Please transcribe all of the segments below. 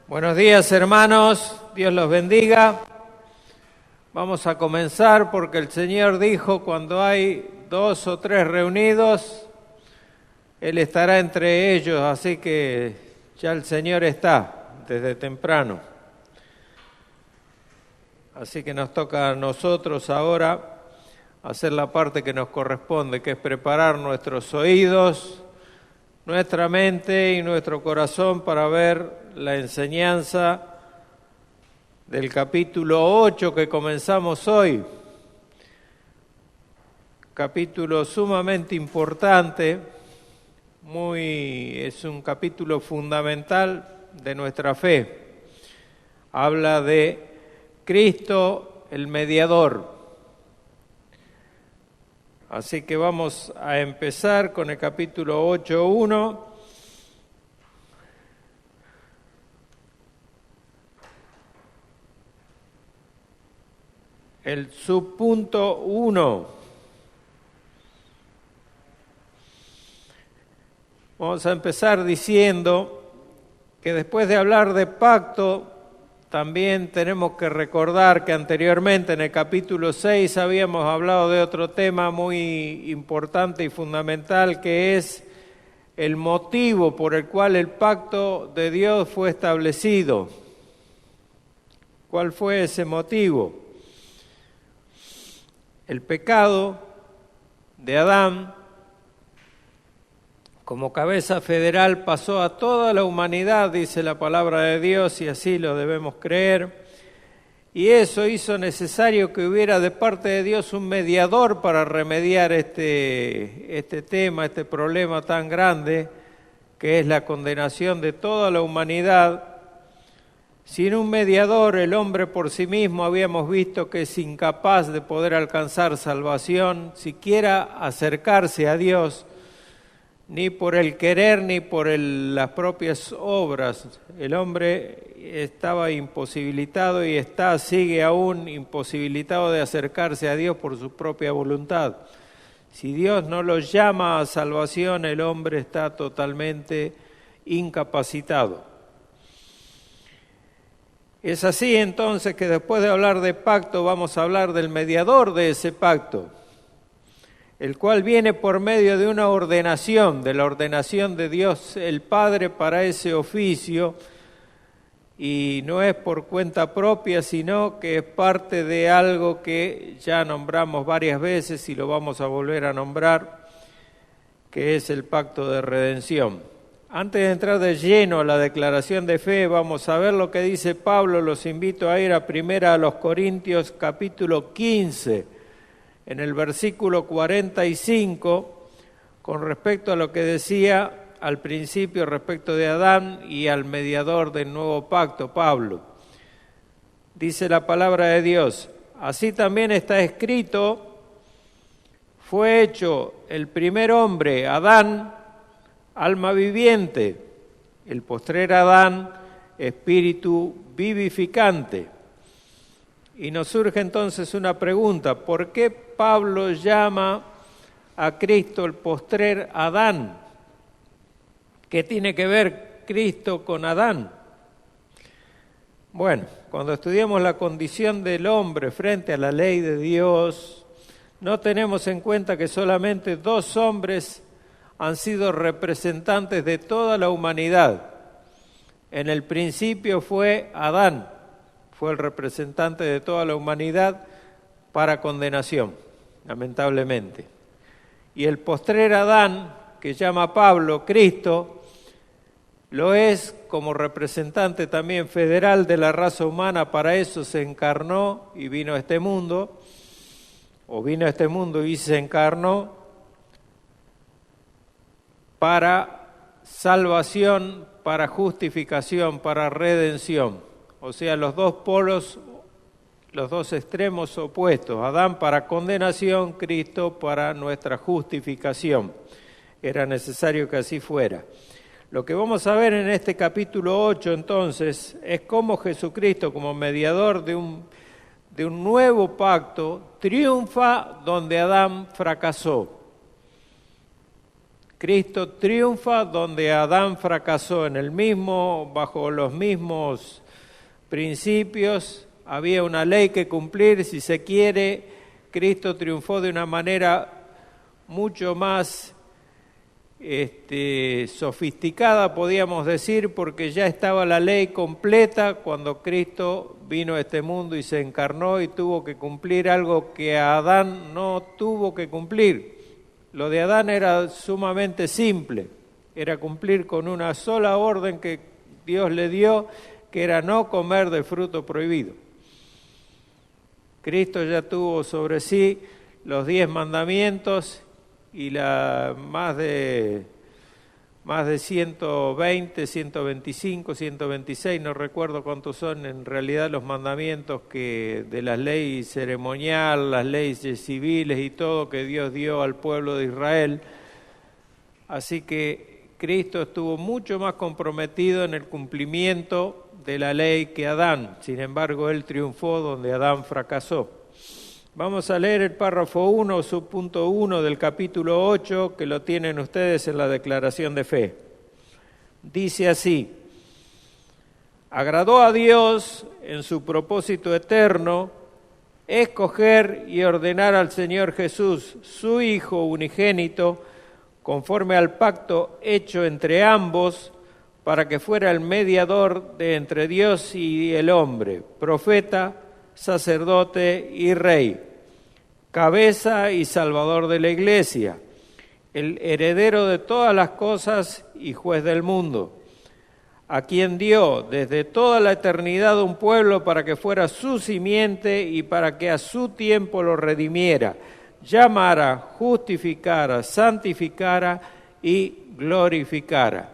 Buenos días, hermanos, Dios los bendiga. Vamos a comenzar porque el Señor dijo, cuando hay 2 o 3 reunidos, Él estará entre ellos, así que ya el Señor está desde temprano. Así que nos toca a nosotros ahora hacer la parte que nos corresponde, que es preparar nuestros oídos, nuestra mente y nuestro corazón para ver la enseñanza del capítulo 8 que comenzamos hoy. Capítulo sumamente importante, es un capítulo fundamental de nuestra fe. Habla de Cristo, el mediador. Así que vamos a empezar con el capítulo 8.1. El subpunto 1. Vamos a empezar diciendo que después de hablar de pacto, también tenemos que recordar que anteriormente en el capítulo 6 habíamos hablado de otro tema muy importante y fundamental, que es el motivo por el cual el pacto de Dios fue establecido. ¿Cuál fue ese motivo? El pecado de Adán, como cabeza federal, pasó a toda la humanidad, dice la palabra de Dios, y así lo debemos creer. Y eso hizo necesario que hubiera de parte de Dios un mediador para remediar este tema, este problema tan grande, que es la condenación de toda la humanidad. Sin un mediador, el hombre por sí mismo habíamos visto que es incapaz de poder alcanzar salvación, siquiera acercarse a Dios, ni por el querer ni por las propias obras. El hombre estaba imposibilitado y sigue aún imposibilitado de acercarse a Dios por su propia voluntad. Si Dios no lo llama a salvación, el hombre está totalmente incapacitado. Es así entonces que después de hablar de pacto vamos a hablar del mediador de ese pacto, el cual viene por medio de una ordenación, de la ordenación de Dios el Padre para ese oficio, y no es por cuenta propia, sino que es parte de algo que ya nombramos varias veces y lo vamos a volver a nombrar, que es el pacto de redención. Antes de entrar de lleno a la declaración de fe, vamos a ver lo que dice Pablo. Los invito a ir a 1 Corintios capítulo 15, en el versículo 45, con respecto a lo que decía al principio respecto de Adán y al mediador del nuevo pacto, Pablo. Dice la palabra de Dios: así también está escrito, fue hecho el primer hombre, Adán, alma viviente, el postrer Adán, espíritu vivificante. Y nos surge entonces una pregunta: ¿por qué Pablo llama a Cristo el postrer Adán? ¿Qué tiene que ver Cristo con Adán? Bueno, cuando estudiamos la condición del hombre frente a la ley de Dios, no tenemos en cuenta que solamente 2 hombres han sido representantes de toda la humanidad. En el principio fue Adán, fue el representante de toda la humanidad para condenación, lamentablemente. Y el postrer Adán, que llama Pablo Cristo, lo es como representante también federal de la raza humana. Para eso se encarnó y vino a este mundo, y se encarnó para salvación, para justificación, para redención. O sea, los 2 polos, los 2 extremos opuestos. Adán para condenación, Cristo para nuestra justificación. Era necesario que así fuera. Lo que vamos a ver en este capítulo 8 entonces es cómo Jesucristo, como mediador de un nuevo pacto, triunfa donde Adán fracasó. Cristo triunfa donde Adán fracasó, bajo los mismos principios, había una ley que cumplir, si se quiere. Cristo triunfó de una manera mucho más sofisticada, podíamos decir, porque ya estaba la ley completa cuando Cristo vino a este mundo y se encarnó y tuvo que cumplir algo que Adán no tuvo que cumplir. Lo de Adán era sumamente simple, era cumplir con una sola orden que Dios le dio, que era no comer del fruto prohibido. Cristo ya tuvo sobre sí los 10 mandamientos y más de 120, 125, 126, no recuerdo cuántos son en realidad los mandamientos que de las leyes ceremonial, las leyes civiles y todo que Dios dio al pueblo de Israel. Así que Cristo estuvo mucho más comprometido en el cumplimiento de la ley que Adán. Sin embargo, Él triunfó donde Adán fracasó. Vamos a leer el párrafo 1, subpunto 1 del capítulo 8, que lo tienen ustedes en la declaración de fe. Dice así: agradó a Dios en su propósito eterno escoger y ordenar al Señor Jesús, su Hijo unigénito, conforme al pacto hecho entre ambos, para que fuera el mediador de entre Dios y el hombre, profeta, sacerdote y rey, cabeza y salvador de la Iglesia, el heredero de todas las cosas y juez del mundo, a quien dio desde toda la eternidad un pueblo para que fuera su simiente y para que a su tiempo lo redimiera, llamara, justificara, santificara y glorificara.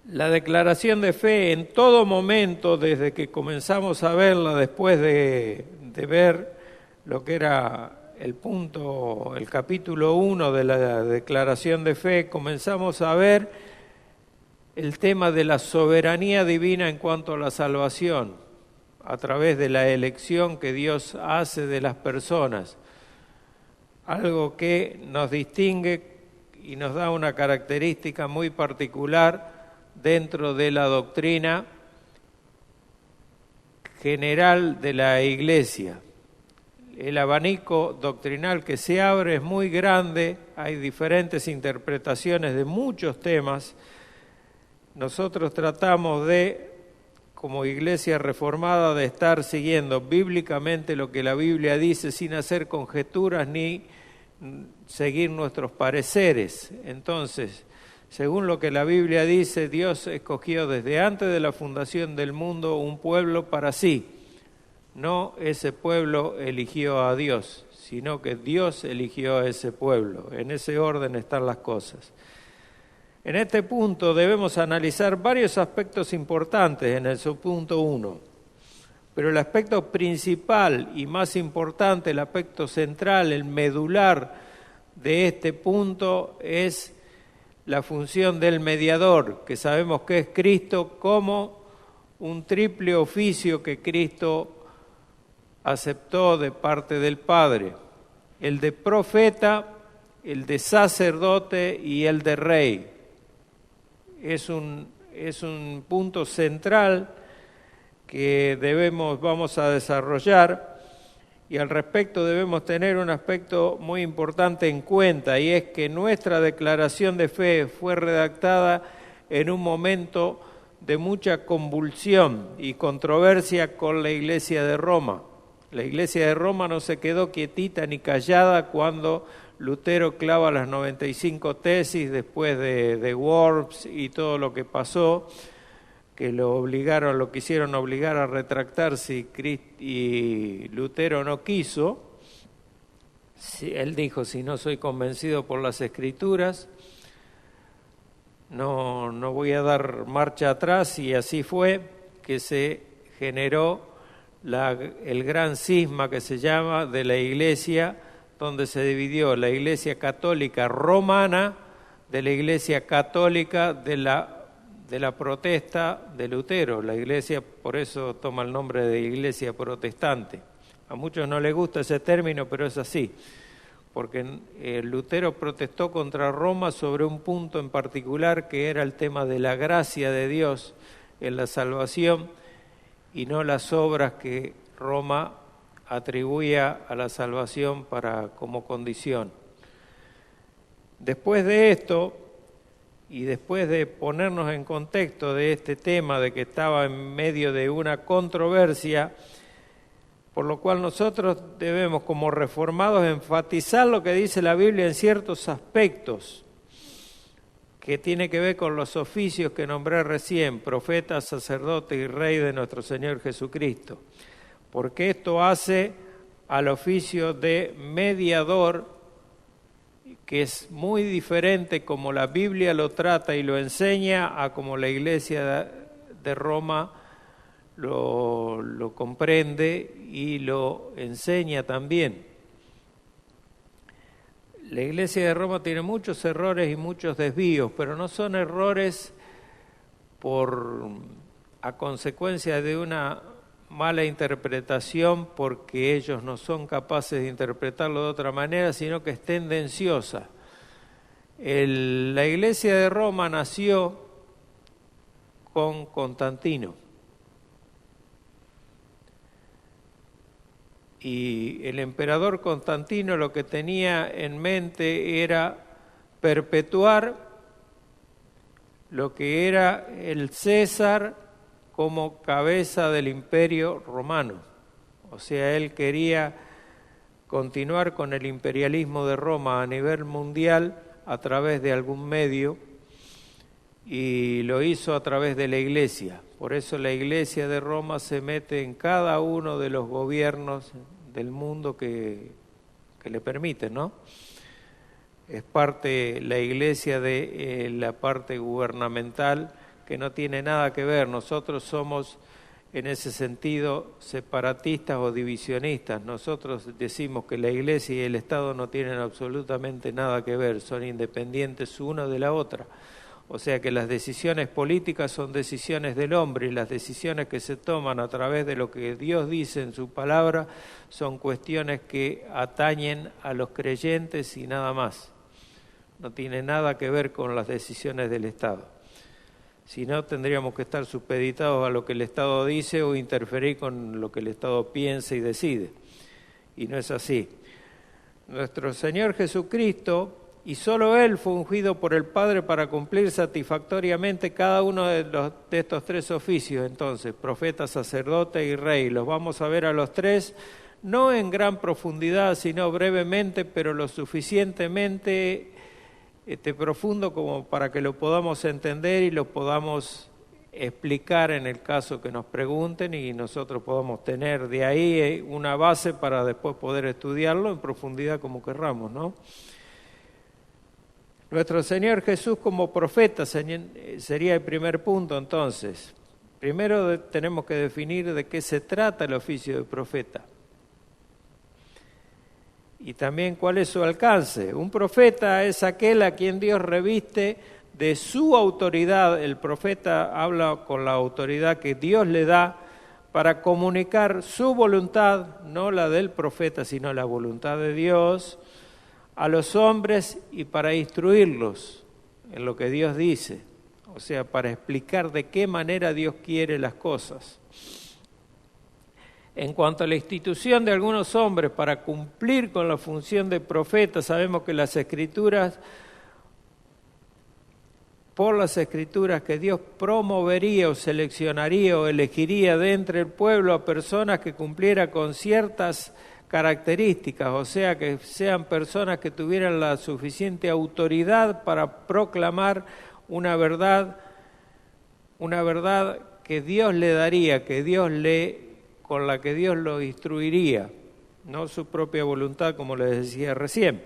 La declaración de fe en todo momento, desde que comenzamos a verla, después de ver lo que era el capítulo 1 de la declaración de fe, comenzamos a ver el tema de la soberanía divina en cuanto a la salvación, a través de la elección que Dios hace de las personas, algo que nos distingue y nos da una característica muy particular dentro de la doctrina general de la Iglesia. El abanico doctrinal que se abre es muy grande, hay diferentes interpretaciones de muchos temas. Nosotros tratamos como Iglesia Reformada, de estar siguiendo bíblicamente lo que la Biblia dice sin hacer conjeturas ni seguir nuestros pareceres. Entonces, según lo que la Biblia dice, Dios escogió desde antes de la fundación del mundo un pueblo para sí. No ese pueblo eligió a Dios, sino que Dios eligió a ese pueblo. En ese orden están las cosas. En este punto debemos analizar varios aspectos importantes en el subpunto 1. Pero el aspecto principal y más importante, el aspecto central, el medular de este punto es la función del mediador, que sabemos que es Cristo, como un triple oficio que Cristo aceptó de parte del Padre: el de profeta, el de sacerdote y el de rey. Es un punto central que vamos a desarrollar, y al respecto debemos tener un aspecto muy importante en cuenta, y es que nuestra declaración de fe fue redactada en un momento de mucha convulsión y controversia con la Iglesia de Roma. La Iglesia de Roma no se quedó quietita ni callada cuando Lutero clava las 95 tesis después de Worms y todo lo que pasó, que lo quisieron obligar a retractarse y Lutero no quiso. Él dijo: si no soy convencido por las Escrituras, no voy a dar marcha atrás, y así fue que se generó el gran cisma que se llama de la Iglesia, donde se dividió la Iglesia Católica Romana de la Iglesia Católica de la protesta de Lutero. La Iglesia, por eso toma el nombre de Iglesia Protestante. A muchos no les gusta ese término, pero es así, porque Lutero protestó contra Roma sobre un punto en particular que era el tema de la gracia de Dios en la salvación y no las obras que Roma atribuía a la salvación como condición. Después de esto, y después de ponernos en contexto de este tema, de que estaba en medio de una controversia, por lo cual nosotros debemos, como reformados, enfatizar lo que dice la Biblia en ciertos aspectos que tiene que ver con los oficios que nombré recién, profeta, sacerdote y rey de nuestro Señor Jesucristo, porque esto hace al oficio de mediador, que es muy diferente como la Biblia lo trata y lo enseña a como la Iglesia de Roma lo comprende y lo enseña también. La Iglesia de Roma tiene muchos errores y muchos desvíos, pero no son errores a consecuencia de una mala interpretación porque ellos no son capaces de interpretarlo de otra manera, sino que es tendenciosa. La Iglesia de Roma nació con Constantino. Y el emperador Constantino lo que tenía en mente era perpetuar lo que era el César como cabeza del imperio romano. O sea, él quería continuar con el imperialismo de Roma a nivel mundial a través de algún medio y lo hizo a través de la Iglesia. Por eso la Iglesia de Roma se mete en cada uno de los gobiernos del mundo que le permiten, ¿no? Es parte la Iglesia de la parte gubernamental que no tiene nada que ver. Nosotros somos en ese sentido separatistas o divisionistas. Nosotros decimos que la Iglesia y el Estado no tienen absolutamente nada que ver, son independientes una de la otra. O sea que las decisiones políticas son decisiones del hombre y las decisiones que se toman a través de lo que Dios dice en su palabra son cuestiones que atañen a los creyentes y nada más. No tiene nada que ver con las decisiones del Estado. Si no, tendríamos que estar supeditados a lo que el Estado dice o interferir con lo que el Estado piensa y decide. Y no es así. Nuestro Señor Jesucristo, y solo Él fue ungido por el Padre para cumplir satisfactoriamente cada uno de estos tres oficios. Entonces, profeta, sacerdote y rey. Los vamos a ver a los tres, no en gran profundidad, sino brevemente, pero lo suficientemente profundo como para que lo podamos entender y lo podamos explicar en el caso que nos pregunten y nosotros podamos tener de ahí una base para después poder estudiarlo en profundidad como querramos, ¿no? Nuestro Señor Jesús como profeta sería el primer punto entonces. Primero tenemos que definir de qué se trata el oficio de profeta. Y también cuál es su alcance. Un profeta es aquel a quien Dios reviste de su autoridad. El profeta habla con la autoridad que Dios le da para comunicar su voluntad, no la del profeta, sino la voluntad de Dios, a los hombres y para instruirlos en lo que Dios dice. O sea, para explicar de qué manera Dios quiere las cosas. En cuanto a la institución de algunos hombres para cumplir con la función de profeta, sabemos que por las Escrituras, que Dios promovería o seleccionaría o elegiría de entre el pueblo a personas que cumplieran con ciertas características, o sea, que sean personas que tuvieran la suficiente autoridad para proclamar una verdad que Dios le daría, con la que Dios lo instruiría, no su propia voluntad, como les decía recién.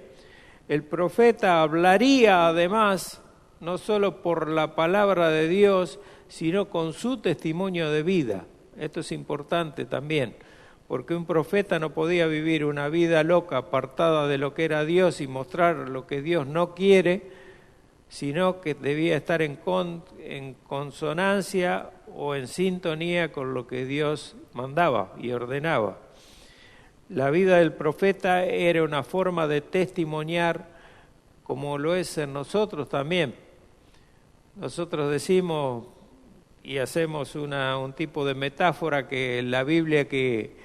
El profeta hablaría además, no solo por la palabra de Dios, sino con su testimonio de vida. Esto es importante también, porque un profeta no podía vivir una vida loca, apartada de lo que era Dios y mostrar lo que Dios no quiere, sino que debía estar en consonancia o en sintonía con lo que Dios mandaba y ordenaba. La vida del profeta era una forma de testimoniar, como lo es en nosotros también. Nosotros decimos y hacemos un tipo de metáfora que la Biblia que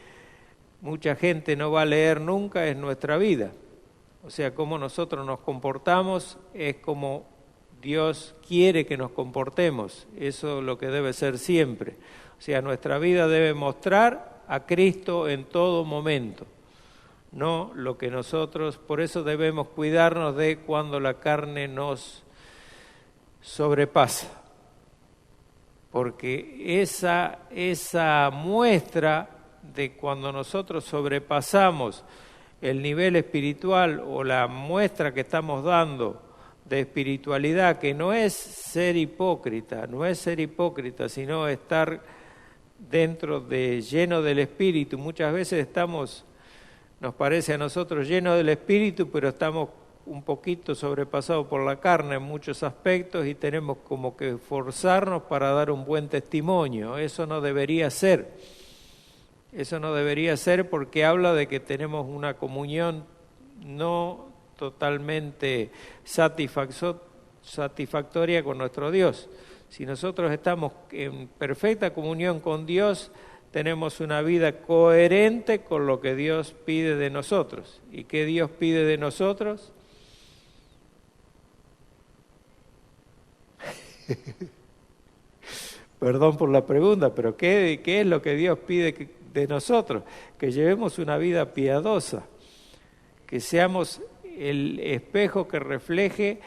mucha gente no va a leer nunca es nuestra vida. O sea, cómo nosotros nos comportamos es como Dios quiere que nos comportemos. Eso es lo que debe ser siempre. O sea, nuestra vida debe mostrar a Cristo en todo momento, no lo que nosotros, por eso debemos cuidarnos de cuando la carne nos sobrepasa, porque esa muestra de cuando nosotros sobrepasamos el nivel espiritual o la muestra que estamos dando de espiritualidad, que no es ser hipócrita, sino estar dentro de lleno del Espíritu. Muchas veces nos parece a nosotros llenos del Espíritu, pero estamos un poquito sobrepasados por la carne en muchos aspectos y tenemos como que forzarnos para dar un buen testimonio. Eso no debería ser. Eso no debería ser porque habla de que tenemos una comunión no totalmente satisfactoria con nuestro Dios. Si nosotros estamos en perfecta comunión con Dios, tenemos una vida coherente con lo que Dios pide de nosotros. ¿Y qué Dios pide de nosotros? Perdón por la pregunta, pero ¿qué es lo que Dios pide de nosotros? Que llevemos una vida piadosa, que seamos el espejo que refleje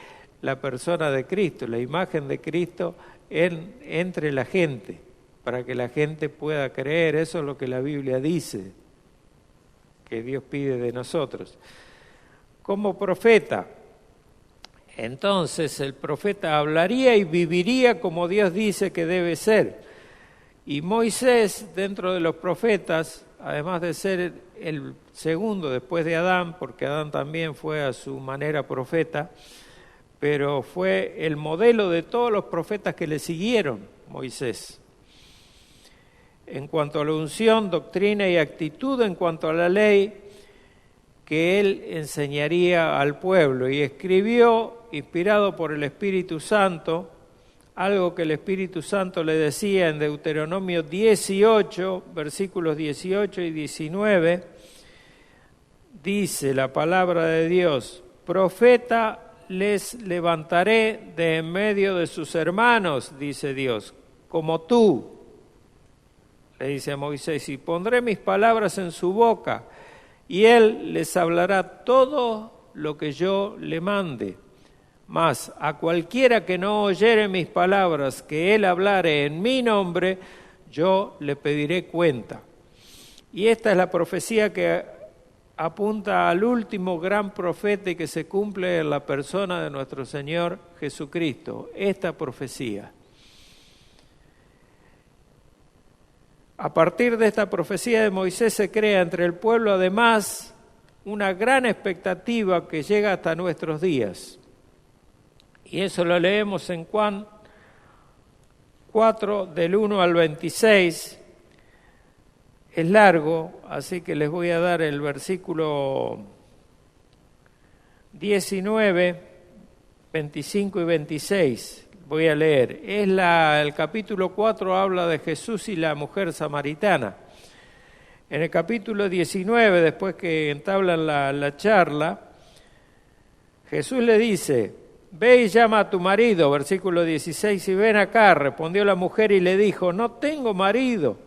la persona de Cristo, la imagen de Cristo entre la gente, para que la gente pueda creer. Eso es lo que la Biblia dice, que Dios pide de nosotros. Como profeta, entonces el profeta hablaría y viviría como Dios dice que debe ser. Y Moisés, dentro de los profetas, además de ser el segundo después de Adán, porque Adán también fue a su manera profeta, pero fue el modelo de todos los profetas que le siguieron, Moisés. En cuanto a la unción, doctrina y actitud, en cuanto a la ley que él enseñaría al pueblo. Y escribió, inspirado por el Espíritu Santo, algo que el Espíritu Santo le decía en Deuteronomio 18, versículos 18 y 19, dice la palabra de Dios: profeta les levantaré de en medio de sus hermanos, dice Dios, como tú, le dice a Moisés, y pondré mis palabras en su boca, y él les hablará todo lo que yo le mande. Mas a cualquiera que no oyere mis palabras, que él hablare en mi nombre, yo le pediré cuenta. Y esta es la profecía que apunta al último gran profeta y que se cumple en la persona de nuestro Señor Jesucristo, esta profecía. A partir de esta profecía de Moisés se crea entre el pueblo además una gran expectativa que llega hasta nuestros días. Y eso lo leemos en Juan 4, del 1 al 26. Es largo, así que les voy a dar el versículo 19, 25 y 26. Voy a leer. El capítulo 4 habla de Jesús y la mujer samaritana. En el capítulo 19, después que entablan la charla, Jesús le dice: ve y llama a tu marido, versículo 16, y ven acá. Respondió la mujer y le dijo: no tengo marido.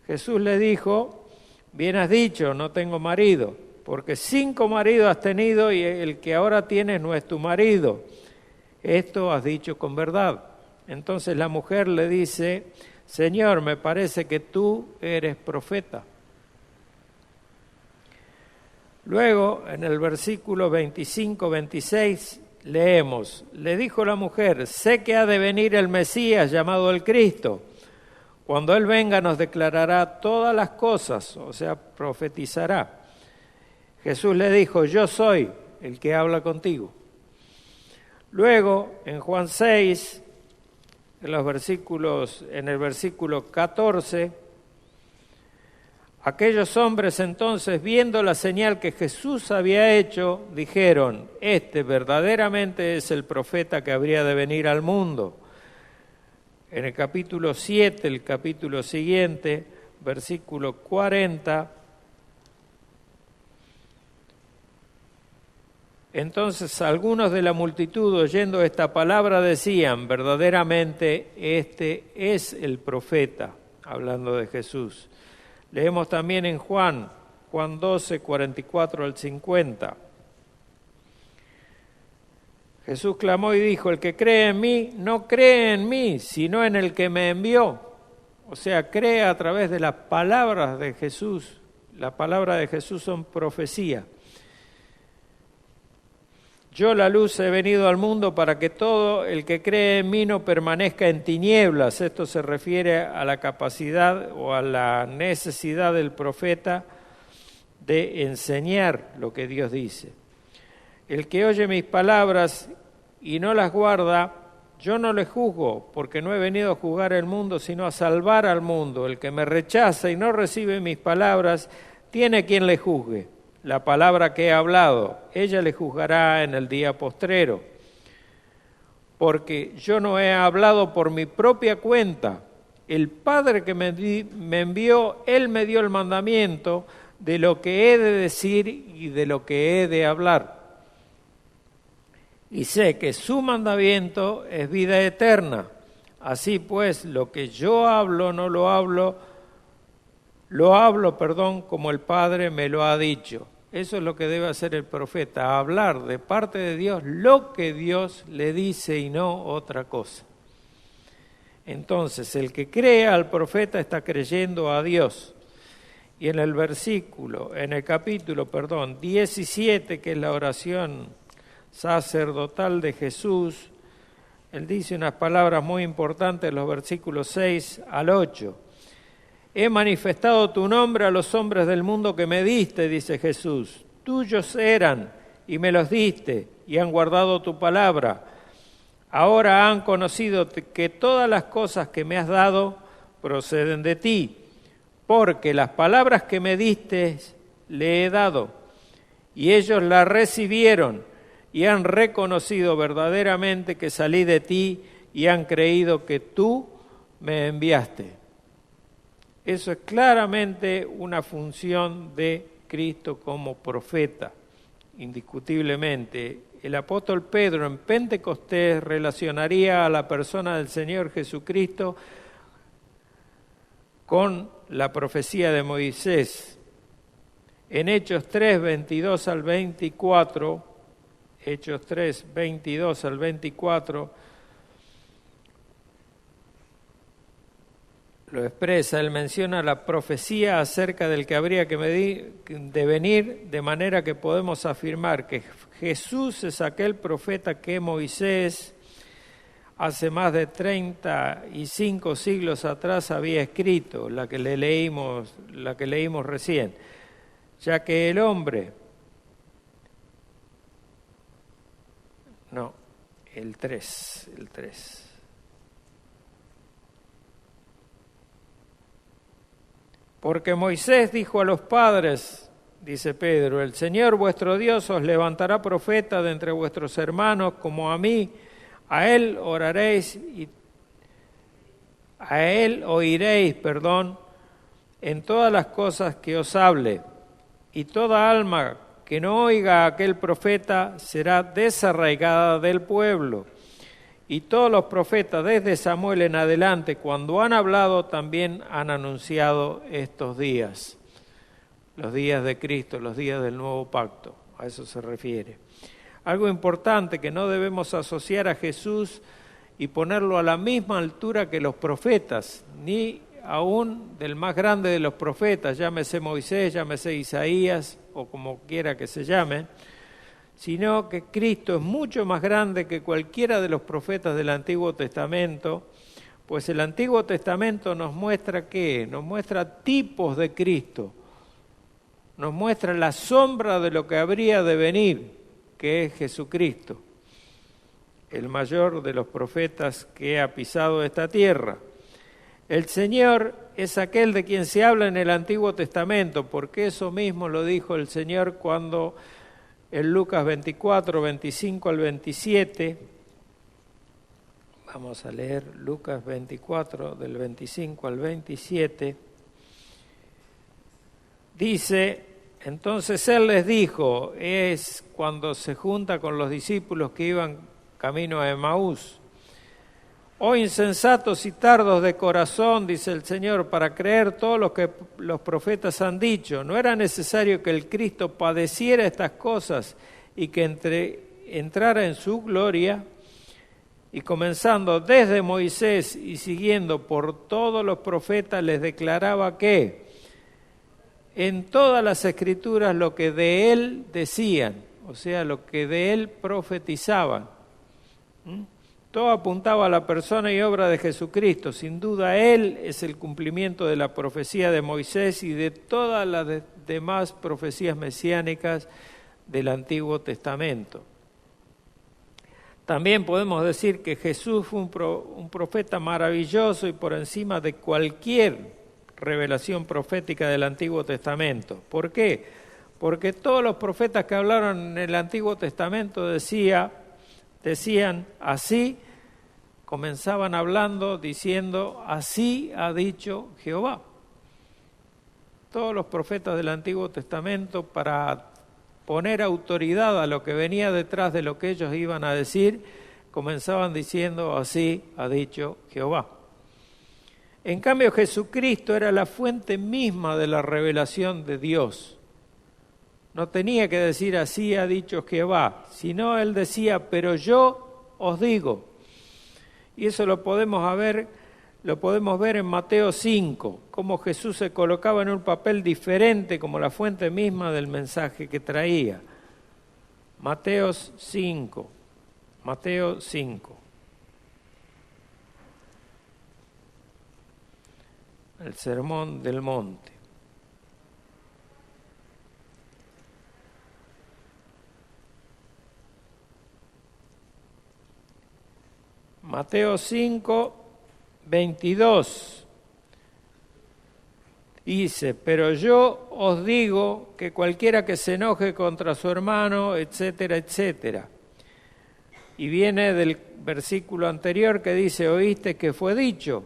Jesús le dijo: bien has dicho, no tengo marido, porque 5 maridos has tenido y el que ahora tienes no es tu marido. Esto has dicho con verdad. Entonces la mujer le dice: Señor, me parece que tú eres profeta. Luego, en el versículo 25-26, leemos: le dijo la mujer: sé que ha de venir el Mesías llamado el Cristo. Cuando Él venga nos declarará todas las cosas, o sea, profetizará. Jesús le dijo: yo soy el que habla contigo. Luego, en Juan 6, en el versículo 14, Aquellos hombres entonces, viendo la señal que Jesús había hecho, dijeron: este verdaderamente es el profeta que habría de venir al mundo. En el capítulo 7, el capítulo siguiente, versículo 40, entonces algunos de la multitud, oyendo esta palabra, decían: verdaderamente este es el profeta, hablando de Jesús. Leemos también en Juan 12, 44 al 50. Jesús clamó y dijo: el que cree en mí, no cree en mí, sino en el que me envió. O sea, cree a través de las palabras de Jesús. Las palabras de Jesús son profecía. Yo, la luz, he venido al mundo para que todo el que cree en mí no permanezca en tinieblas. Esto se refiere a la capacidad o a la necesidad del profeta de enseñar lo que Dios dice. El que oye mis palabras y no las guarda, yo no le juzgo, porque no he venido a juzgar el mundo, sino a salvar al mundo. El que me rechaza y no recibe mis palabras, tiene quien le juzgue. La palabra que he hablado, ella le juzgará en el día postrero. Porque yo no he hablado por mi propia cuenta. El Padre que me envió, Él me dio el mandamiento de lo que he de decir y de lo que he de hablar. Y sé que su mandamiento es vida eterna. Así pues, lo que yo hablo, no lo hablo, como el Padre me lo ha dicho. Eso es lo que debe hacer el profeta, hablar de parte de Dios lo que Dios le dice y no otra cosa. Entonces, el que cree al profeta está creyendo a Dios. Y en el capítulo 17, que es la oración sacerdotal de Jesús, él dice unas palabras muy importantes en los versículos 6 al 8. He manifestado tu nombre a los hombres del mundo que me diste, dice Jesús. Tuyos eran y me los diste y han guardado tu palabra. Ahora han conocido que todas las cosas que me has dado proceden de ti, porque las palabras que me diste le he dado y ellos las recibieron y han reconocido verdaderamente que salí de ti y han creído que tú me enviaste. Eso es claramente una función de Cristo como profeta, indiscutiblemente. El apóstol Pedro en Pentecostés relacionaría a la persona del Señor Jesucristo con la profecía de Moisés. En Hechos 3, 22 al 24, Hechos 3, 22 al 24, lo expresa. Él menciona la profecía acerca del que habría de venir, de manera que podemos afirmar que Jesús es aquel profeta que Moisés hace más de 35 siglos atrás había escrito, la que leímos recién, ya que el hombre, el 3. Porque Moisés dijo a los padres, dice Pedro, el Señor vuestro Dios os levantará profeta de entre vuestros hermanos como a mí, a él oraréis y a él oiréis, en todas las cosas que os hable, y toda alma que no oiga a aquel profeta será desarraigada del pueblo. Y todos los profetas desde Samuel en adelante, cuando han hablado, también han anunciado estos días, los días de Cristo, los días del nuevo pacto, a eso se refiere. Algo importante que no debemos asociar a Jesús y ponerlo a la misma altura que los profetas, ni aún del más grande de los profetas, llámese Moisés, llámese Isaías, o como quiera que se llame, sino que Cristo es mucho más grande que cualquiera de los profetas del Antiguo Testamento, pues el Antiguo Testamento nos muestra ¿qué? Nos muestra tipos de Cristo, nos muestra la sombra de lo que habría de venir, que es Jesucristo, el mayor de los profetas que ha pisado esta tierra. El Señor es aquel de quien se habla en el Antiguo Testamento, porque eso mismo lo dijo el Señor cuando en Lucas 24, 25 al 27, vamos a leer Lucas 24, del 25 al 27, dice, entonces Él les dijo, es cuando se junta con los discípulos que iban camino a Emaús, oh insensatos y tardos de corazón, dice el Señor, para creer todo lo que los profetas han dicho. ¿No era necesario que el Cristo padeciera estas cosas y que entrara en su gloria? Y comenzando desde Moisés y siguiendo por todos los profetas, les declaraba que en todas las Escrituras lo que de Él decían, o sea, lo que de Él profetizaban, todo apuntaba a la persona y obra de Jesucristo. Sin duda, Él es el cumplimiento de la profecía de Moisés y de todas las demás profecías mesiánicas del Antiguo Testamento. También podemos decir que Jesús fue un profeta maravilloso y por encima de cualquier revelación profética del Antiguo Testamento. ¿Por qué? Porque todos los profetas que hablaron en el Antiguo Testamento decían así, comenzaban hablando diciendo, así ha dicho Jehová. Todos los profetas del Antiguo Testamento, para poner autoridad a lo que venía detrás de lo que ellos iban a decir, comenzaban diciendo, así ha dicho Jehová. En cambio, Jesucristo era la fuente misma de la revelación de Dios. No tenía que decir, así ha dicho Jehová, sino Él decía, pero yo os digo. Y eso lo podemos ver en Mateo 5, cómo Jesús se colocaba en un papel diferente como la fuente misma del mensaje que traía. Mateo 5. El Sermón del Monte. Mateo 5, 22. Dice, pero yo os digo que cualquiera que se enoje contra su hermano, etcétera, etcétera. Y viene del versículo anterior que dice, oíste que fue dicho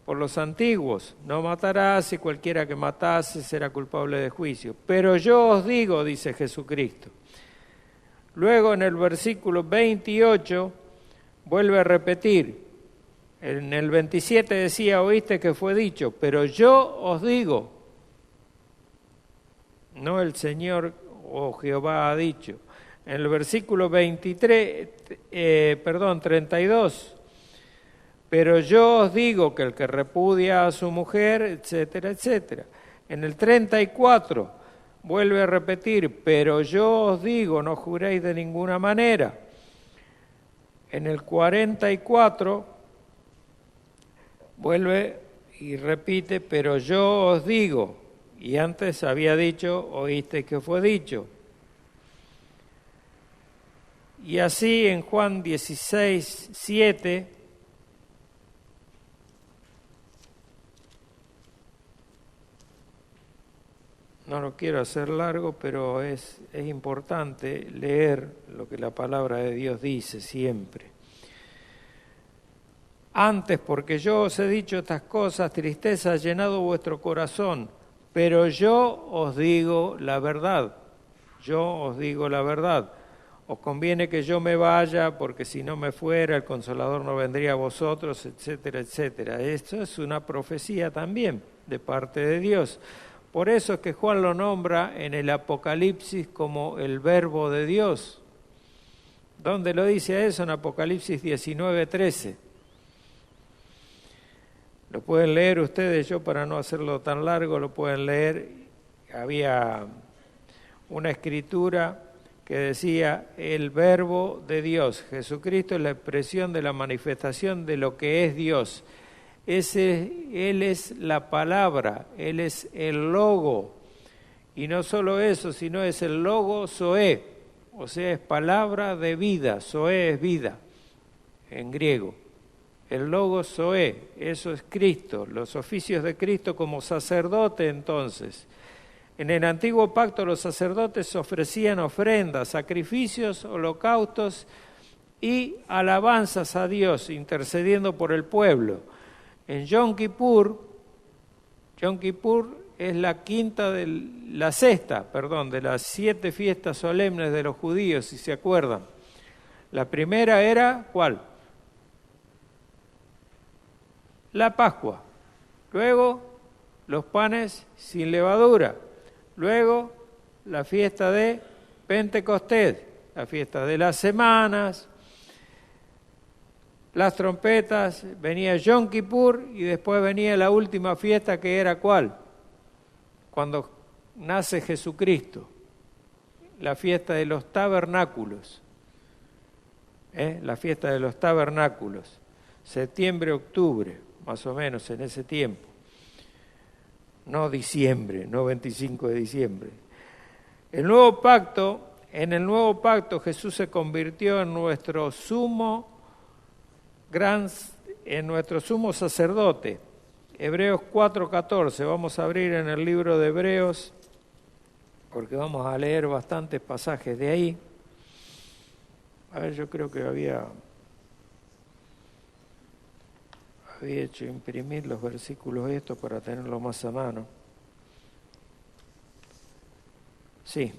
por los antiguos, no matarás y cualquiera que matase será culpable de juicio. Pero yo os digo, dice Jesucristo. Luego en el versículo 28 vuelve a repetir. En el 27 decía, oíste que fue dicho, pero yo os digo, no el Señor o Jehová ha dicho. En el versículo 32, pero yo os digo que el que repudia a su mujer, etcétera, etcétera. En el 34 vuelve a repetir, pero yo os digo, no juréis de ninguna manera. En el 44 vuelve y repite, pero yo os digo, y antes había dicho, oíste que fue dicho. Y así en Juan 16, 7, no lo quiero hacer largo, pero es importante leer lo que la palabra de Dios dice siempre. Antes, porque yo os he dicho estas cosas, tristeza ha llenado vuestro corazón, pero yo os digo la verdad. Yo os digo la verdad. Os conviene que yo me vaya, porque si no me fuera, el Consolador no vendría a vosotros, etcétera, etcétera. Esto es una profecía también de parte de Dios. Por eso es que Juan lo nombra en el Apocalipsis como el Verbo de Dios. ¿Dónde lo dice eso? En Apocalipsis 19, 13. Lo pueden leer ustedes, yo para no hacerlo tan largo lo pueden leer. Había una escritura que decía el Verbo de Dios. Jesucristo es la expresión de la manifestación de lo que es Dios. Él es la palabra, Él es el logo. Y no solo eso, sino es el logo zoé, o sea, es palabra de vida. Zoé es vida, en griego. el Logos Zoé, eso es Cristo, los oficios de Cristo como sacerdote entonces. En el antiguo pacto los sacerdotes ofrecían ofrendas, sacrificios, holocaustos y alabanzas a Dios, intercediendo por el pueblo. En Yom Kippur es la sexta de las 7 fiestas solemnes de los judíos, si se acuerdan. La primera era, ¿cuál? La Pascua. Luego, los panes sin levadura. Luego, la fiesta de Pentecostés, la fiesta de las semanas, las trompetas, venía Yom Kippur y después venía la última fiesta que era ¿cuál? Cuando nace Jesucristo, la fiesta de los tabernáculos, la fiesta de los tabernáculos, septiembre, octubre, más o menos en ese tiempo. No diciembre, no 25 de diciembre. En el nuevo pacto Jesús se convirtió en nuestro sumo sacerdote. Hebreos 4:14, vamos a abrir en el libro de Hebreos, porque vamos a leer bastantes pasajes de ahí. A ver, yo creo que había hecho imprimir los versículos estos para tenerlos más a mano. Sí.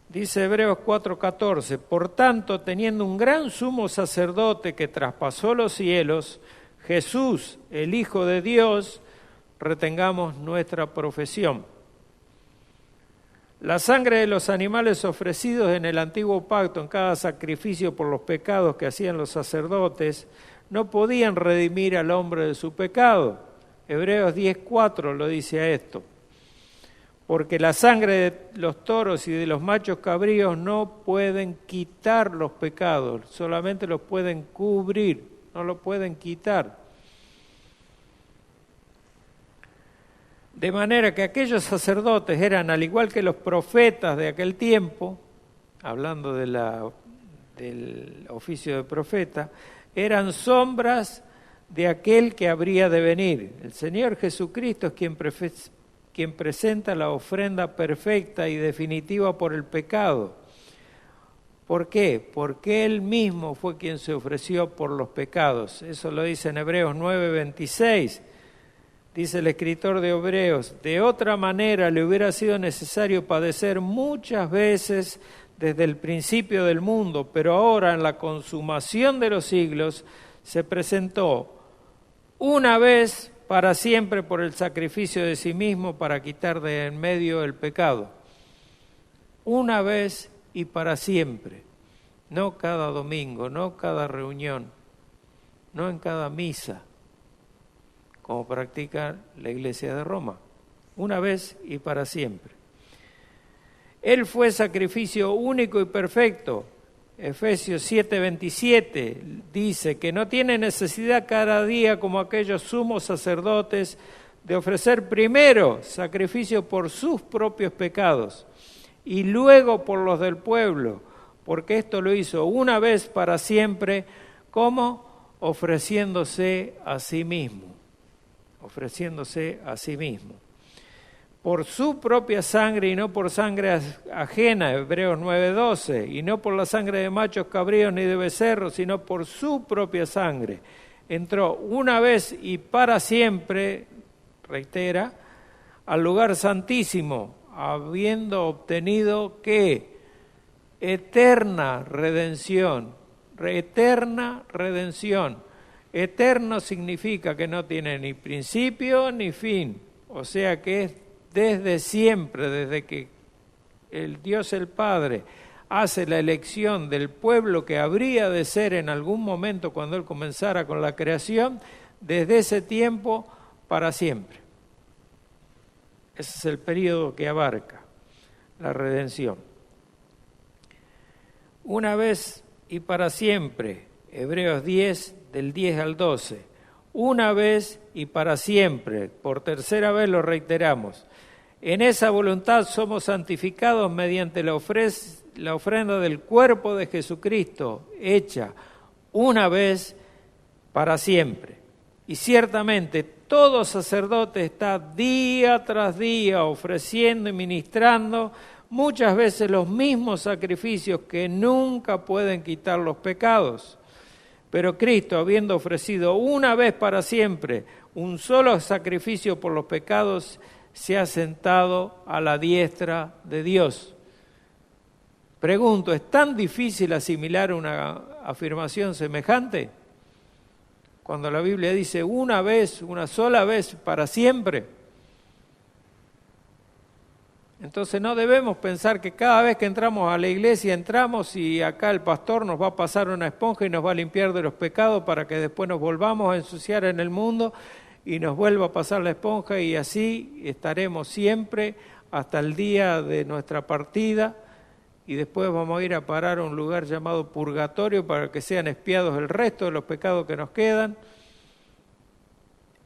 Dice Hebreos 4:14, por tanto, teniendo un gran sumo sacerdote que traspasó los cielos, Jesús, el Hijo de Dios, retengamos nuestra profesión. La sangre de los animales ofrecidos en el antiguo pacto, en cada sacrificio por los pecados que hacían los sacerdotes, no podían redimir al hombre de su pecado. Hebreos 10:4 lo dice a esto. Porque la sangre de los toros y de los machos cabríos no pueden quitar los pecados, solamente los pueden cubrir, no lo pueden quitar. De manera que aquellos sacerdotes eran, al igual que los profetas de aquel tiempo, hablando del oficio de profeta, eran sombras de aquel que habría de venir. El Señor Jesucristo es quien presenta la ofrenda perfecta y definitiva por el pecado. ¿Por qué? Porque Él mismo fue quien se ofreció por los pecados. Eso lo dice en Hebreos 9:26. Dice el escritor de Hebreos, de otra manera le hubiera sido necesario padecer muchas veces desde el principio del mundo, pero ahora en la consumación de los siglos se presentó una vez para siempre por el sacrificio de sí mismo para quitar de en medio el pecado. Una vez y para siempre, no cada domingo, no cada reunión, no en cada misa, como practica la Iglesia de Roma, una vez y para siempre. Él fue sacrificio único y perfecto. Efesios 7:27 dice que no tiene necesidad cada día como aquellos sumos sacerdotes de ofrecer primero sacrificio por sus propios pecados y luego por los del pueblo, porque esto lo hizo una vez para siempre, como ofreciéndose a sí mismo. Por su propia sangre y no por sangre ajena, Hebreos 9:12, y no por la sangre de machos cabríos ni de becerros, sino por su propia sangre. Entró una vez y para siempre, reitera, al lugar santísimo, habiendo obtenido ¿qué? Eterna redención. Eterno significa que no tiene ni principio ni fin, o sea que es desde siempre, desde que el Dios el Padre hace la elección del pueblo que habría de ser en algún momento cuando Él comenzara con la creación, desde ese tiempo para siempre. Ese es el periodo que abarca la redención. Una vez y para siempre, Hebreos 10, del 10 al 12. Una vez y para siempre, por tercera vez lo reiteramos. En esa voluntad somos santificados mediante la ofrenda del cuerpo de Jesucristo, hecha una vez para siempre. Y ciertamente todo sacerdote está día tras día ofreciendo y ministrando muchas veces los mismos sacrificios que nunca pueden quitar los pecados. Pero Cristo, habiendo ofrecido una vez para siempre un solo sacrificio por los pecados, se ha sentado a la diestra de Dios. Pregunto, ¿es tan difícil asimilar una afirmación semejante? Cuando la Biblia dice una vez, una sola vez, para siempre. Entonces no debemos pensar que cada vez que entramos a la iglesia, entramos y acá el pastor nos va a pasar una esponja y nos va a limpiar de los pecados para que después nos volvamos a ensuciar en el mundo y nos vuelva a pasar la esponja y así estaremos siempre hasta el día de nuestra partida y después vamos a ir a parar a un lugar llamado purgatorio para que sean expiados el resto de los pecados que nos quedan.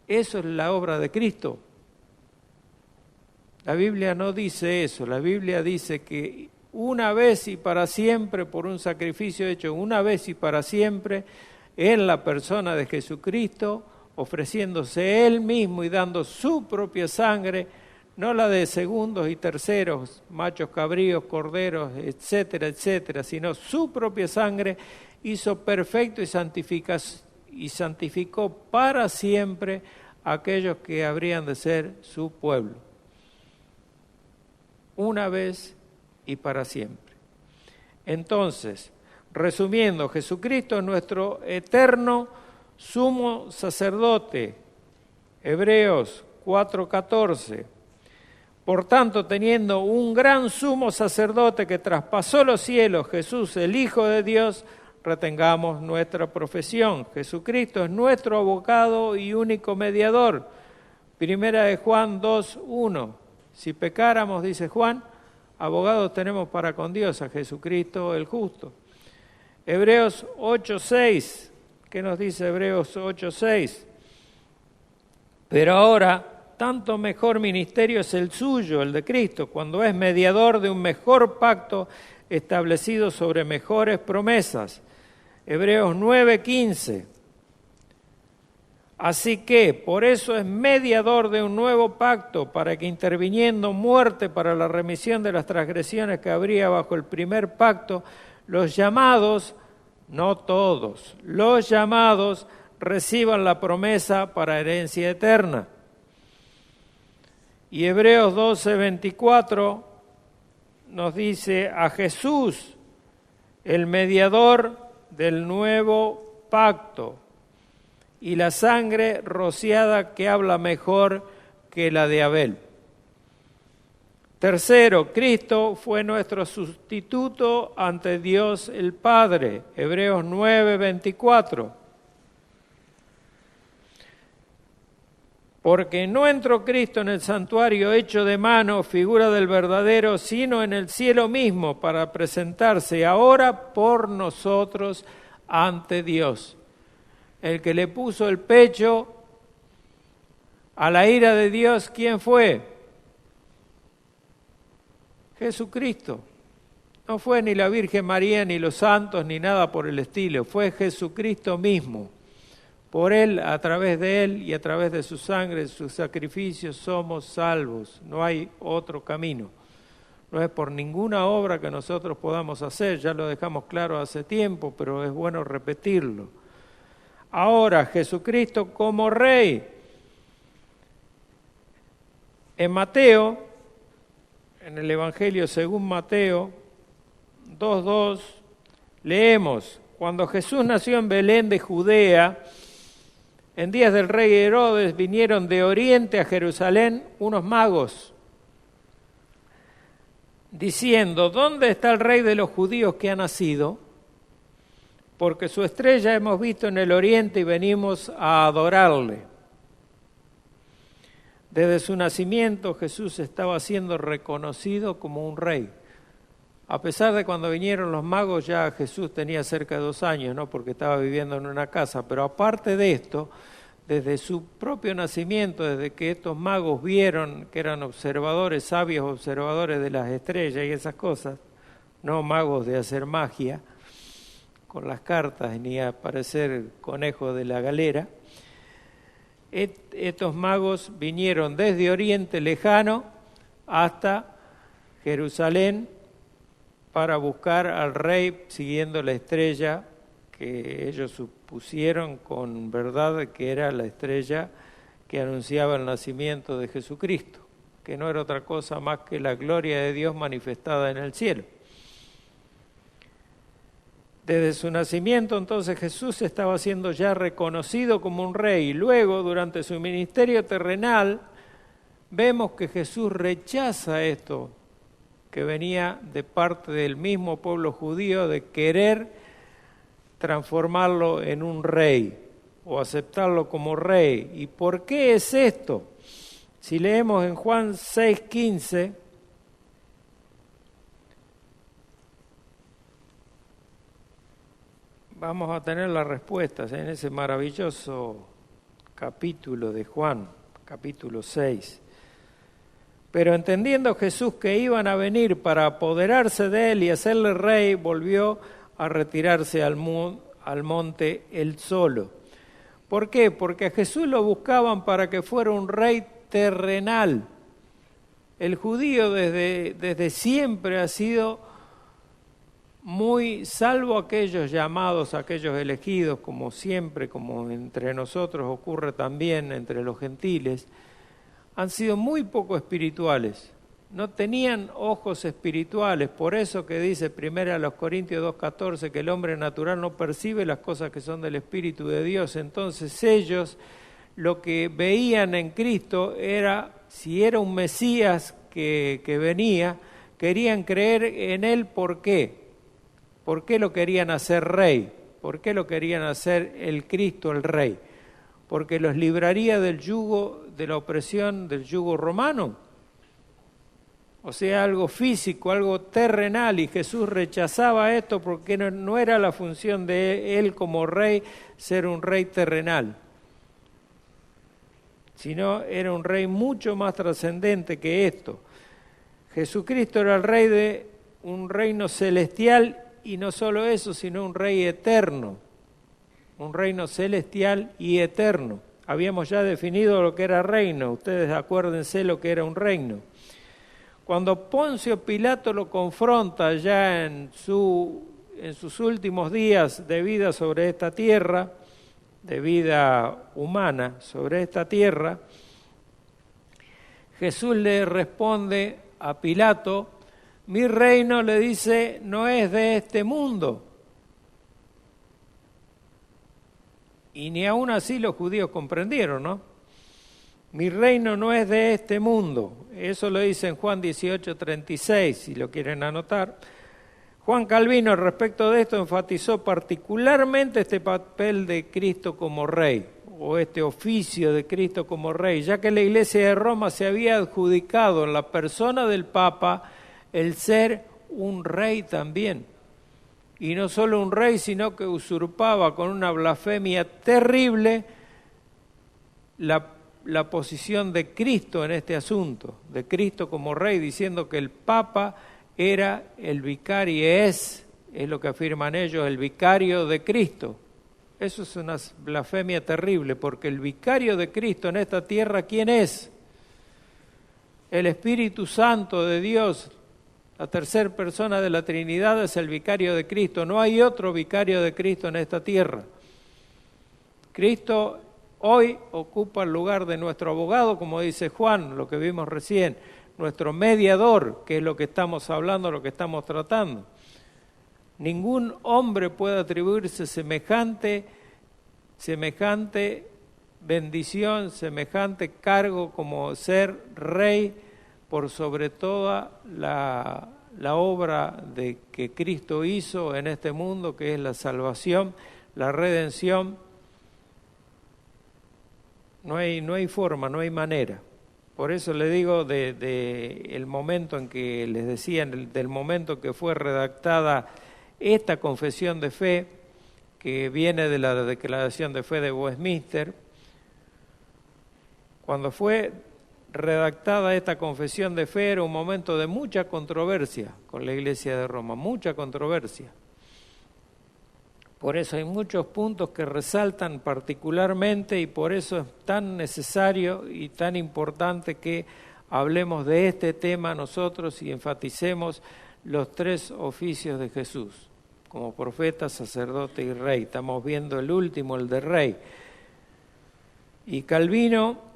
Eso es la obra de Cristo. La Biblia no dice eso, la Biblia dice que una vez y para siempre, por un sacrificio hecho una vez y para siempre, en la persona de Jesucristo, ofreciéndose Él mismo y dando su propia sangre, no la de segundos y terceros, machos cabríos, corderos, etcétera, etcétera, sino su propia sangre hizo perfecto y santificó para siempre a aquellos que habrían de ser su pueblo. Una vez y para siempre. Entonces, resumiendo, Jesucristo es nuestro eterno sumo sacerdote. Hebreos 4:14. Por tanto, teniendo un gran sumo sacerdote que traspasó los cielos, Jesús, el Hijo de Dios, retengamos nuestra profesión. Jesucristo es nuestro abogado y único mediador. Primera de Juan 2:1. Si pecáramos, dice Juan, abogados tenemos para con Dios, a Jesucristo el justo. Hebreos 8:6. ¿Qué nos dice Hebreos 8:6? Pero ahora, tanto mejor ministerio es el suyo, el de Cristo, cuando es mediador de un mejor pacto establecido sobre mejores promesas. Hebreos 9:15. Así que, por eso es mediador de un nuevo pacto, para que interviniendo muerte para la remisión de las transgresiones que habría bajo el primer pacto, los llamados, no todos, los llamados reciban la promesa para herencia eterna. Y Hebreos 12:24 nos dice a Jesús, el mediador del nuevo pacto, y la sangre rociada que habla mejor que la de Abel. Tercero, Cristo fue nuestro sustituto ante Dios el Padre. Hebreos 9:24. Porque no entró Cristo en el santuario hecho de mano, figura del verdadero, sino en el cielo mismo, para presentarse ahora por nosotros ante Dios. El que le puso el pecho a la ira de Dios, ¿quién fue? Jesucristo. No fue ni la Virgen María, ni los santos, ni nada por el estilo. Fue Jesucristo mismo. Por Él, a través de Él y a través de su sangre, sus sacrificios, somos salvos. No hay otro camino. No es por ninguna obra que nosotros podamos hacer. Ya lo dejamos claro hace tiempo, pero es bueno repetirlo. Ahora, Jesucristo como Rey. En Mateo, en el Evangelio según Mateo 2:2, leemos, cuando Jesús nació en Belén de Judea, en días del rey Herodes vinieron de oriente a Jerusalén unos magos, diciendo, ¿dónde está el rey de los judíos que ha nacido? Porque su estrella hemos visto en el oriente y venimos a adorarle. Desde su nacimiento Jesús estaba siendo reconocido como un rey. A pesar de cuando vinieron los magos ya Jesús tenía cerca de 2 años, ¿no? Porque estaba viviendo en una casa. Pero aparte de esto, desde su propio nacimiento, desde que estos magos vieron que eran observadores, sabios observadores de las estrellas y esas cosas, no magos de hacer magia, con las cartas ni a parecer conejo de la galera. Estos magos vinieron desde Oriente Lejano hasta Jerusalén para buscar al rey siguiendo la estrella que ellos supusieron con verdad que era la estrella que anunciaba el nacimiento de Jesucristo, que no era otra cosa más que la gloria de Dios manifestada en el cielo. Desde su nacimiento, entonces, Jesús estaba siendo ya reconocido como un rey. Y luego, durante su ministerio terrenal, vemos que Jesús rechaza esto que venía de parte del mismo pueblo judío de querer transformarlo en un rey o aceptarlo como rey. ¿Y por qué es esto? Si leemos en Juan 6:15, vamos a tener las respuestas en ese maravilloso capítulo de Juan, capítulo 6. Pero entendiendo Jesús que iban a venir para apoderarse de él y hacerle rey, volvió a retirarse al monte él solo. ¿Por qué? Porque a Jesús lo buscaban para que fuera un rey terrenal. El judío desde siempre ha sido muy, salvo aquellos llamados, aquellos elegidos, como siempre, como entre nosotros ocurre también entre los gentiles, han sido muy poco espirituales. No tenían ojos espirituales, por eso que dice 1 Corintios 2:14 que el hombre natural no percibe las cosas que son del Espíritu de Dios. Entonces ellos lo que veían en Cristo era, si era un Mesías que venía, querían creer en él. ¿Por qué? ¿Por qué lo querían hacer rey? ¿Por qué lo querían hacer el Cristo, el rey? Porque los libraría del yugo, de la opresión del yugo romano. O sea, algo físico, algo terrenal, y Jesús rechazaba esto porque no era la función de él como rey ser un rey terrenal, sino era un rey mucho más trascendente que esto. Jesucristo era el rey de un reino celestial, y no solo eso, sino un rey eterno, un reino celestial y eterno. Habíamos ya definido lo que era reino, ustedes acuérdense lo que era un reino. Cuando Poncio Pilato lo confronta ya en sus últimos días de vida sobre esta tierra, de vida humana sobre esta tierra, Jesús le responde a Pilato: mi reino, le dice, no es de este mundo. Y ni aún así los judíos comprendieron, ¿no? Mi reino no es de este mundo. Eso lo dice en Juan 18:36, si lo quieren anotar. Juan Calvino, respecto de esto, enfatizó particularmente este papel de Cristo como rey, o este oficio de Cristo como rey, ya que la Iglesia de Roma se había adjudicado en la persona del Papa el ser un rey también. Y no solo un rey, sino que usurpaba con una blasfemia terrible la posición de Cristo en este asunto, de Cristo como rey, diciendo que el Papa era el vicario, es lo que afirman ellos, el vicario de Cristo. Eso es una blasfemia terrible, porque el vicario de Cristo en esta tierra, ¿quién es? El Espíritu Santo de Dios. La tercera persona de la Trinidad es el vicario de Cristo. No hay otro vicario de Cristo en esta tierra. Cristo hoy ocupa el lugar de nuestro abogado, como dice Juan, lo que vimos recién, nuestro mediador, que es lo que estamos hablando, lo que estamos tratando. Ningún hombre puede atribuirse semejante bendición, semejante cargo como ser rey por sobre toda la obra de que Cristo hizo en este mundo, que es la salvación, la redención. No hay forma, no hay manera. Por eso le digo de el momento en que les decía, del momento que fue redactada esta confesión de fe, que viene de la Declaración de Fe de Westminster. Cuando fue redactada esta confesión de fe era un momento de mucha controversia con la Iglesia de Roma, mucha controversia. Por eso hay muchos puntos que resaltan particularmente y por eso es tan necesario y tan importante que hablemos de este tema nosotros y enfaticemos los tres oficios de Jesús, como profeta, sacerdote y rey. Estamos viendo el último, el de rey. Y Calvino,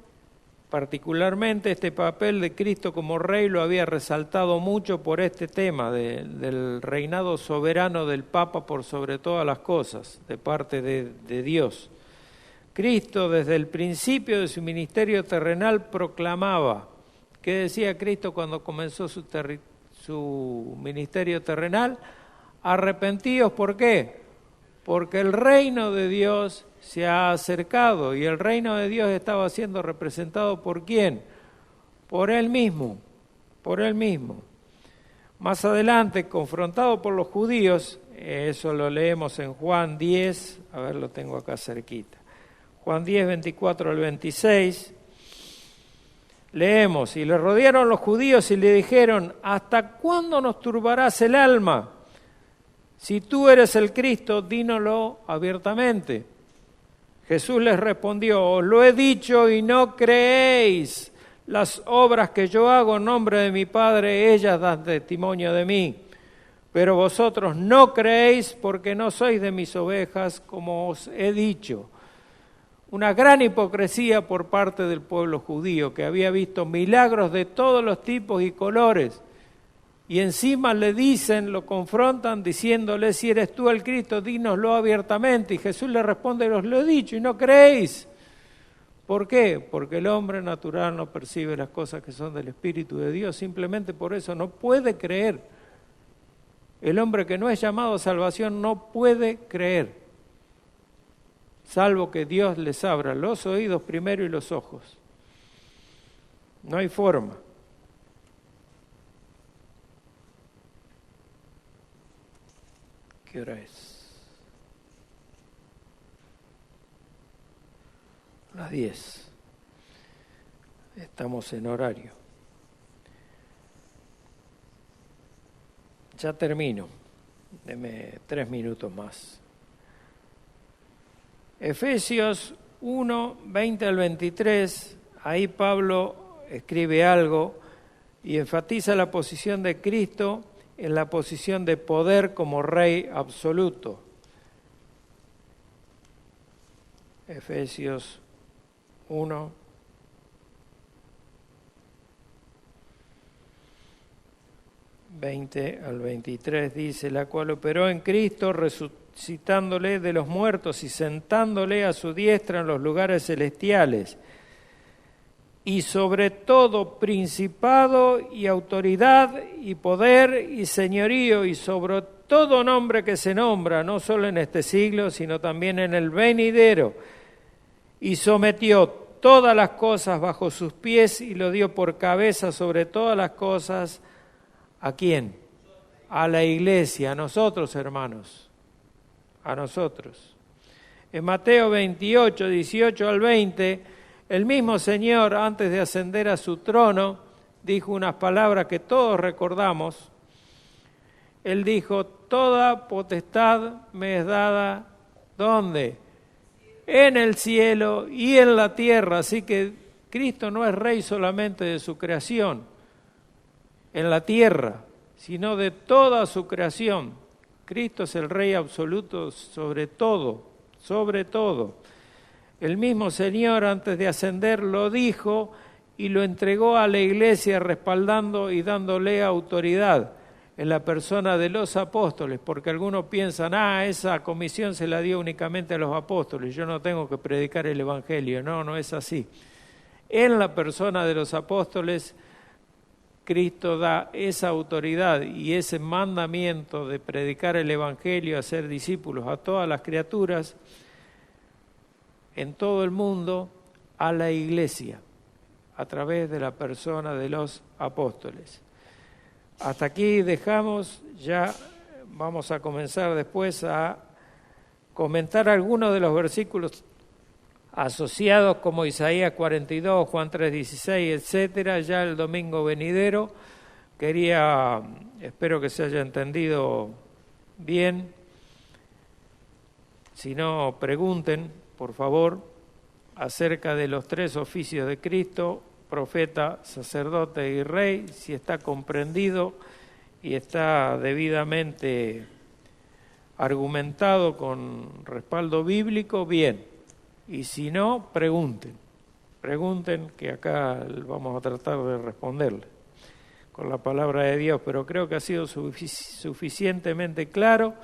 particularmente este papel de Cristo como rey, lo había resaltado mucho por este tema del reinado soberano del Papa por sobre todas las cosas, de parte de Dios. Cristo, desde el principio de su ministerio terrenal, proclamaba. ¿Qué decía Cristo cuando comenzó su ministerio terrenal? Arrepentíos, ¿por qué? Porque el reino de Dios se ha acercado y el reino de Dios estaba siendo representado ¿por quién? Por Él mismo, por Él mismo. Más adelante, confrontado por los judíos, eso lo leemos en Juan 10, a ver, lo tengo acá cerquita. Juan 10, 24 al 26. Leemos, y le rodearon los judíos y le dijeron, ¿hasta cuándo nos turbarás el alma? Si tú eres el Cristo, dínoslo abiertamente. Jesús les respondió, os lo he dicho y no creéis. Las obras que yo hago en nombre de mi Padre, ellas dan testimonio de mí. Pero vosotros no creéis porque no sois de mis ovejas, como os he dicho. Una gran hipocresía por parte del pueblo judío, que había visto milagros de todos los tipos y colores. Y encima le dicen, lo confrontan diciéndole, si eres tú el Cristo, dínoslo abiertamente. Y Jesús le responde, os lo he dicho y no creéis. ¿Por qué? Porque el hombre natural no percibe las cosas que son del Espíritu de Dios, simplemente por eso no puede creer. El hombre que no es llamado a salvación no puede creer, salvo que Dios les abra los oídos primero y los ojos. No hay forma. ¿Qué hora es? Las 10. Estamos en horario. Ya termino. Deme 3 minutos más. Efesios 1, 20 al 23, ahí Pablo escribe algo y enfatiza la posición de Cristo en la posición de poder como Rey absoluto. Efesios 1, 20 al 23 dice, la cual operó en Cristo resucitándole de los muertos y sentándole a su diestra en los lugares celestiales, y sobre todo principado y autoridad y poder y señorío y sobre todo nombre que se nombra, no solo en este siglo, sino también en el venidero, y sometió todas las cosas bajo sus pies y lo dio por cabeza sobre todas las cosas. ¿A quién? A la iglesia, a nosotros, hermanos, a nosotros. En Mateo 28, 18 al 20, el mismo Señor, antes de ascender a su trono, dijo unas palabras que todos recordamos. Él dijo, toda potestad me es dada, ¿dónde? En el cielo y en la tierra. Así que Cristo no es rey solamente de su creación, en la tierra, sino de toda su creación. Cristo es el rey absoluto sobre todo, sobre todo. El mismo Señor antes de ascender lo dijo y lo entregó a la iglesia respaldando y dándole autoridad en la persona de los apóstoles, porque algunos piensan, esa comisión se la dio únicamente a los apóstoles, yo no tengo que predicar el evangelio. No es así. En la persona de los apóstoles, Cristo da esa autoridad y ese mandamiento de predicar el evangelio, hacer discípulos a todas las criaturas, en todo el mundo, a la iglesia, a través de la persona de los apóstoles. Hasta aquí dejamos, ya vamos a comenzar después a comentar algunos de los versículos asociados como Isaías 42, Juan 3:16, etcétera, ya el domingo venidero. Espero que se haya entendido bien. Si no, pregunten, por favor, acerca de los 3 oficios de Cristo, profeta, sacerdote y rey, si está comprendido y está debidamente argumentado con respaldo bíblico, bien. Y si no, pregunten que acá vamos a tratar de responderle con la palabra de Dios, pero creo que ha sido suficientemente claro.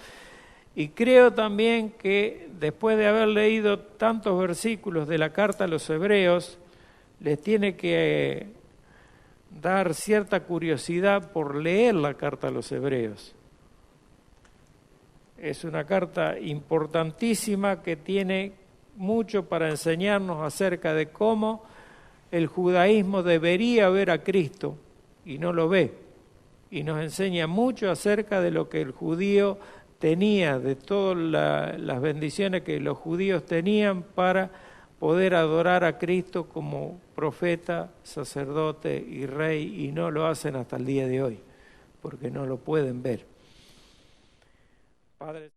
Y creo también que después de haber leído tantos versículos de la carta a los hebreos, les tiene que dar cierta curiosidad por leer la carta a los hebreos. Es una carta importantísima que tiene mucho para enseñarnos acerca de cómo el judaísmo debería ver a Cristo y no lo ve. Y nos enseña mucho acerca de lo que el judío tenía, de todas las bendiciones que los judíos tenían para poder adorar a Cristo como profeta, sacerdote y rey, y no lo hacen hasta el día de hoy, porque no lo pueden ver. Padre.